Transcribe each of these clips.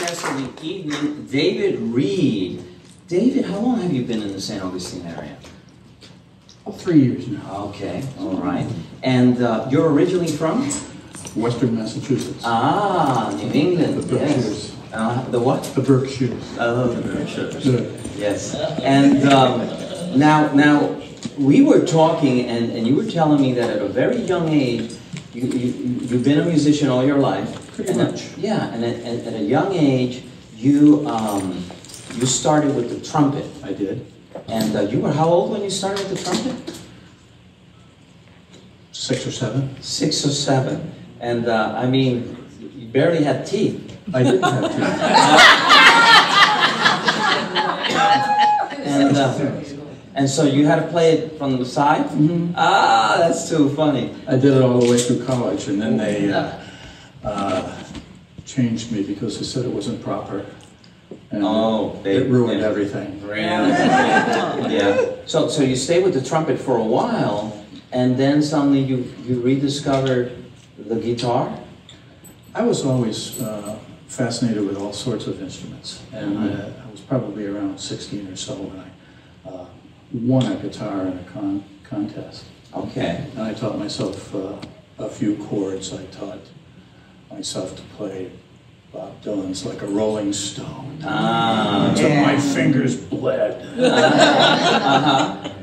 guest of the evening, David Reed. David, how long have you been in the St. Augustine area? 3 years now. Okay, all right. And you're originally from? Western Massachusetts. Ah, New England. The Berkshires. Yes. The what? The Berkshires. Oh, the Berkshires. Good. Yes. And now we were talking, and you were telling me that at a very young age, you've been a musician all your life. Pretty much. Yeah, and at a young age, you started with the trumpet. I did. And you were how old when you started with the trumpet? 6 or 7. 6 or 7. And I mean, you barely had teeth. I didn't have teeth. And so you had to play it from the side? Mm-hmm. Ah, that's too funny. I did it all the way through college, and then they changed me because they said it wasn't proper. And it ruined everything. Really? Yeah. So you stayed with the trumpet for a while, and then suddenly you rediscovered the guitar? I was always fascinated with all sorts of instruments, and I was probably around 16 or so when I won a guitar in a contest. Okay. And I taught myself a few chords. I taught myself to play Bob Dylan's Like a Rolling Stone. Until my fingers bled.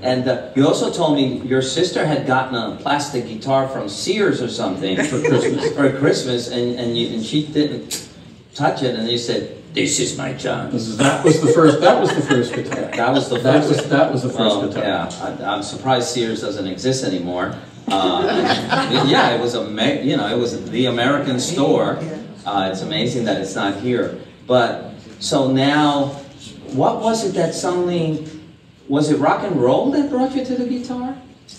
And you also told me your sister had gotten a plastic guitar from Sears or something for Christmas. For Christmas, and she didn't touch it, and you said, "This is my chance." That was the first guitar. That was the first. That was the first guitar. Yeah, I'm surprised Sears doesn't exist anymore. Yeah, it was it was the American store. It's amazing that it's not here. But so now, what was it that suddenly? Was it rock and roll that brought you to the guitar?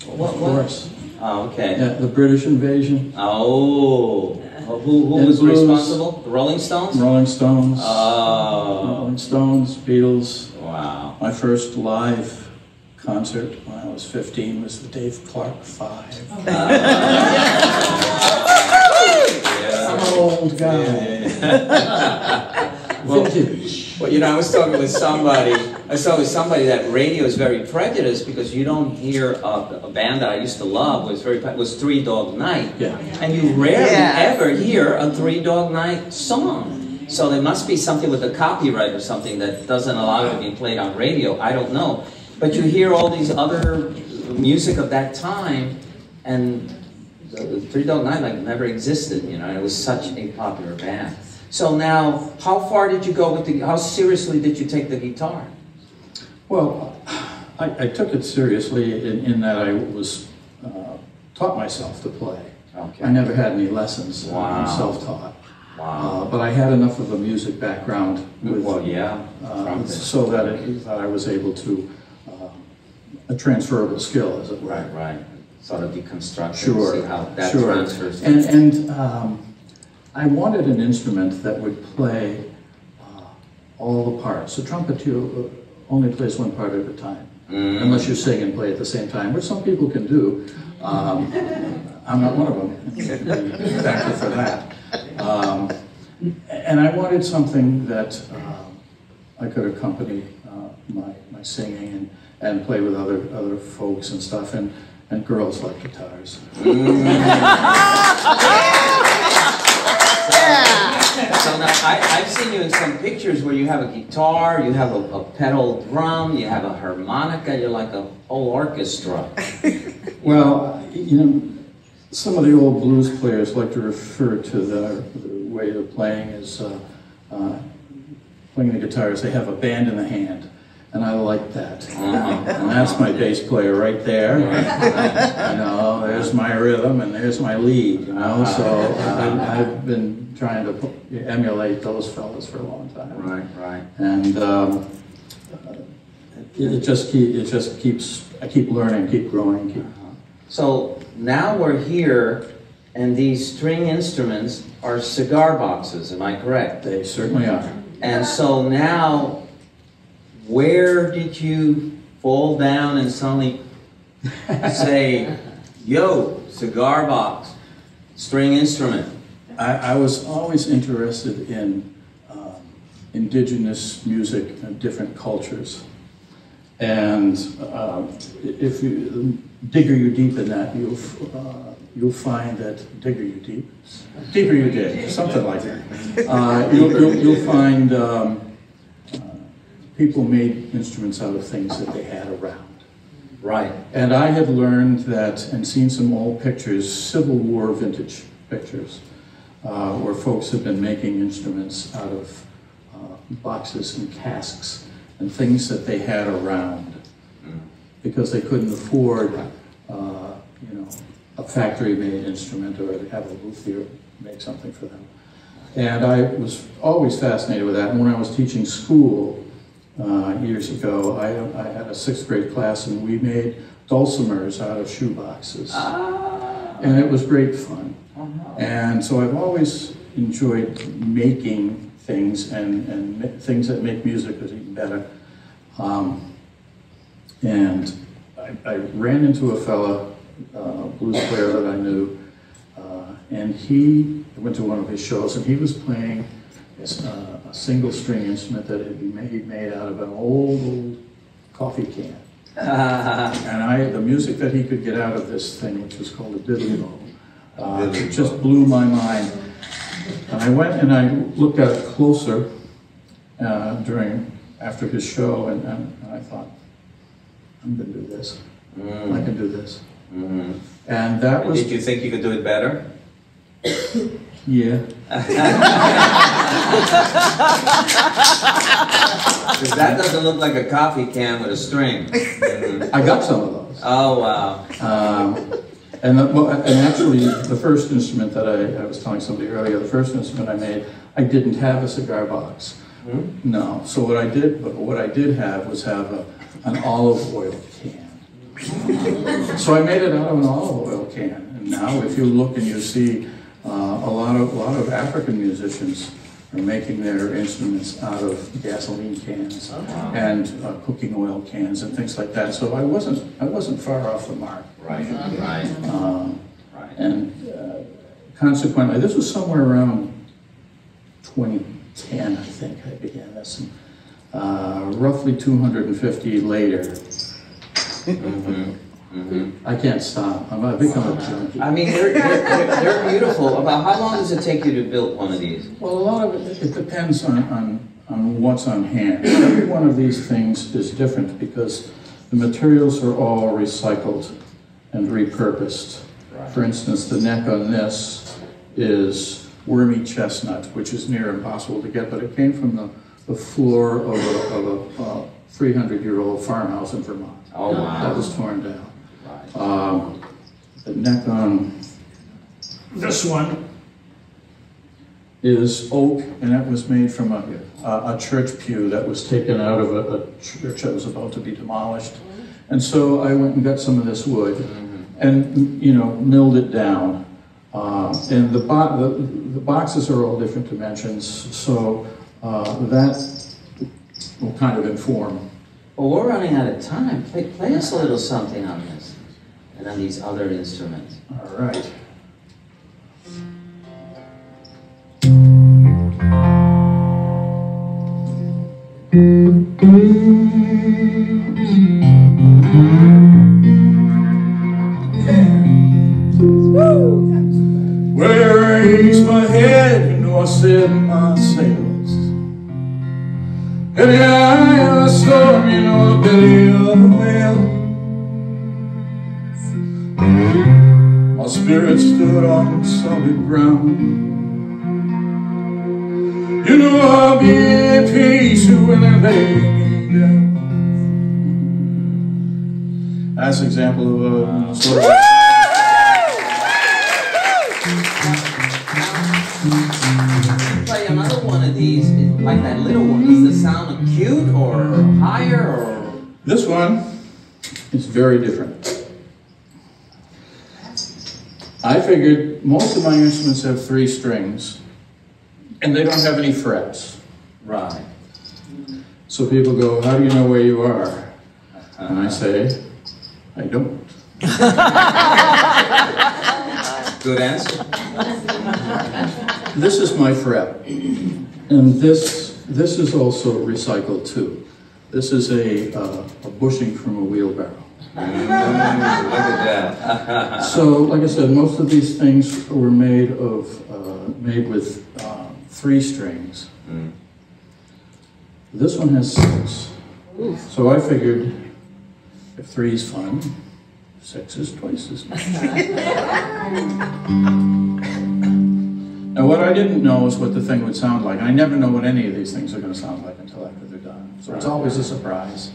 Of course. Oh, okay. Yeah, the British invasion. Oh. Who was responsible? The Rolling Stones? Rolling Stones. Oh. Rolling Stones, Beatles. Wow. My first live concert when I was 15 was the Dave Clark 5. I'm an old guy. Vintage. Well, I was talking with somebody that radio is very prejudiced because you don't hear a band that I used to love was Three Dog Night. Yeah. And you rarely ever hear a Three Dog Night song. So there must be something with the copyright or something that doesn't allow it to be played on radio. I don't know. But you hear all these other music of that time, and the Three Dog Night never existed, and it was such a popular band. So now, how far did you go with how seriously did you take the guitar? Well, I took it seriously in that I was taught myself to play. Okay. I never had any lessons. Wow. I'm self-taught. Wow. But I had enough of a music background with, so that I was able to a transferable skill, as it were. Right. Sort of deconstruct. Sure. See how that transfers. And I wanted an instrument that would play all the parts. The trumpet only plays one part at a time, unless you sing and play at the same time, which some people can do. I'm not one of them. Thank you for that. And I wanted something that I could accompany my singing and play with other folks and stuff, and girls like guitars. So now, I've seen you in some pictures where you have a guitar, you have a pedal drum, you have a harmonica, you're like a whole orchestra. Well, some of the old blues players like to refer to the way they're playing as playing the guitar as they have a band in the hand. And I like that. And that's my bass player right there. There's my rhythm and there's my lead, So I've been trying to emulate those fellas for a long time. Right. And I keep learning, keep growing. So now we're here, and these string instruments are cigar boxes, am I correct? They certainly are. And so now, where did you fall down and suddenly say, yo, cigar box, string instrument? I was always interested in indigenous music and different cultures. And if you digger you deep in that, you'll find that deeper you dig, something like that. You'll find people made instruments out of things that they had around. Right. And I had learned that and seen some old pictures, Civil War vintage pictures, where folks had been making instruments out of boxes and casks and things that they had around, because they couldn't afford, you know, a factory-made instrument or to have a luthier make something for them. And I was always fascinated with that. And when I was teaching school years ago, I had a 6th grade class, and we made dulcimers out of shoe boxes. And it was great fun. And so I've always enjoyed making things, and things that make music is even better. And I ran into a fella, blues player that I knew, and I went to one of his shows, and he was playing a single string instrument that had been made out of an old coffee can. And the music that he could get out of this thing, which was called a diddly-o, it just blew my mind. And I went and I looked at it closer after his show, and I thought, I'm going to do this. I can do this. And that was... Did you think you could do it better? Yeah. Because that doesn't look like a coffee can with a string. I got some of those. Oh, wow. And actually, the first instrument that I was telling somebody earlier, the first instrument I made, I didn't have a cigar box. No. So what I did have was an olive oil can. So I made it out of an olive oil can. And now, if you look and you see a lot of African musicians are making their instruments out of gasoline cans and cooking oil cans and things like that. So I wasn't far off the mark. Right. And consequently, this was somewhere around 2010, I think I began this. And, roughly 250 later. I can't stop. I've become a junkie. I mean, they're beautiful. About how long does it take you to build one of these? Well, a lot of it depends on what's on hand. Every one of these things is different because the materials are all recycled and repurposed. Right. For instance, the neck on this is wormy chestnut, which is near impossible to get, but it came from the floor of a 300-year-old farmhouse in Vermont. Oh, wow. That was torn down. Right. The neck on this one is oak, and that was made from a church pew that was taken out of a church that was about to be demolished. And so I went and got some of this wood and, you know, milled it down. And the boxes are all different dimensions, so that will kind of inform. Well, we're running out of time. Play us a little something on this and on these other instruments. All right. Where I raised my head, you know I set my sails. In the eye of the storm, you know the belly of a whale. My spirit stood on solid ground. You know I'll be at peace when they lay me down. That's an example of a sort of... Play another one of these, like that little one. Is the sound acute or higher or? This one is very different. I figured most of my instruments have 3 strings, and they don't have any frets. Right. So people go, how do you know where you are? And I say, I don't. Good answer. This is my fret, and this This is also recycled too. This is a bushing from a wheelbarrow. Look at that. So, like I said, most of these things were made with 3 strings. Mm. This one has 6. So I figured if 3 is fun, 6 is twice as much. Now, what I didn't know is what the thing would sound like. I never know what any of these things are going to sound like until after they're done. So it's always a surprise.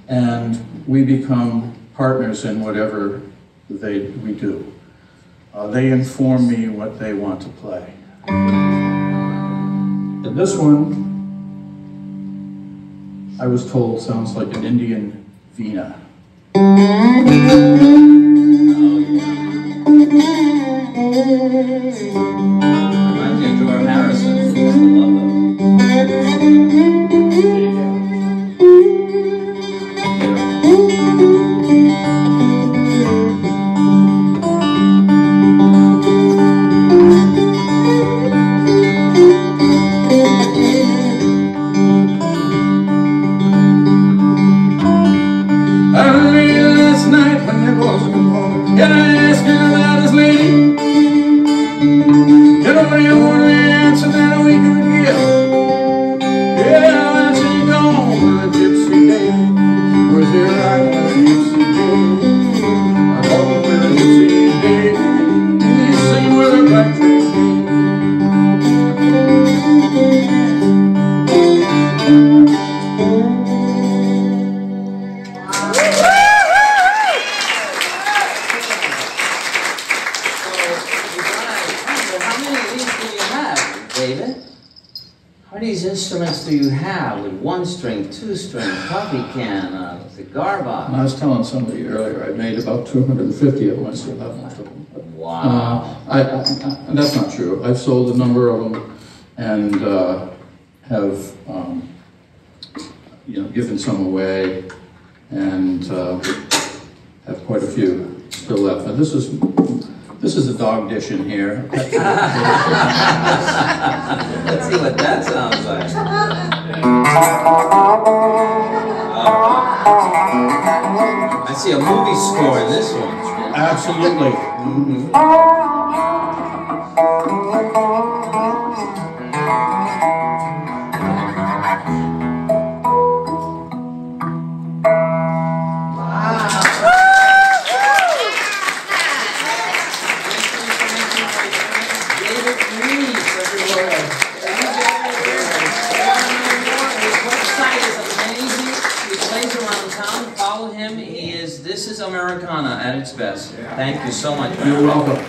And we become partners in whatever we do. They inform me what they want to play. And this one, I was told, sounds like an Indian veena. Reminds me of Jorge Harrison. I love instruments do you have with 1 string, 2 string, coffee can, cigar box? I was telling somebody earlier, I made about 250 of them. I still have most of them. Wow. That's not true. I've sold a number of them and have given some away and have quite a few still left. Now, this is a dog dish in here. Let's see what that sounds like. I see a movie score in this one. Absolutely. This is Americana at its best. Thank you so much. You're welcome.